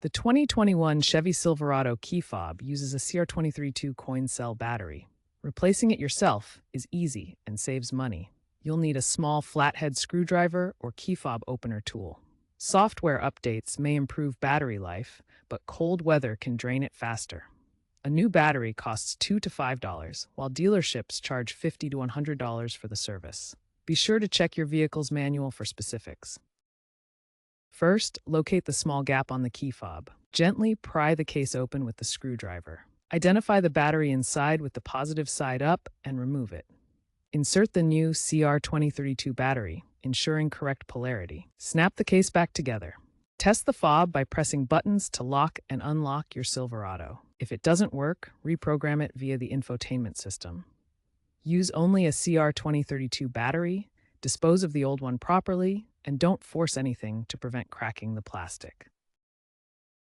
The 2021 Chevy Silverado key fob uses a CR232 coin cell battery. Replacing it yourself is easy and saves money. You'll need a small flathead screwdriver or key fob opener tool. Software updates may improve battery life, but cold weather can drain it faster. A new battery costs $2 to $5, while dealerships charge $50 to $100 for the service. Be sure to check your vehicle's manual for specifics. First, locate the small gap on the key fob. Gently pry the case open with the screwdriver. Identify the battery inside with the positive side up and remove it. Insert the new CR2032 battery, ensuring correct polarity. Snap the case back together. Test the fob by pressing buttons to lock and unlock your Silverado. If it doesn't work, reprogram it via the infotainment system. Use only a CR2032 battery, dispose of the old one properly, and don't force anything to prevent cracking the plastic.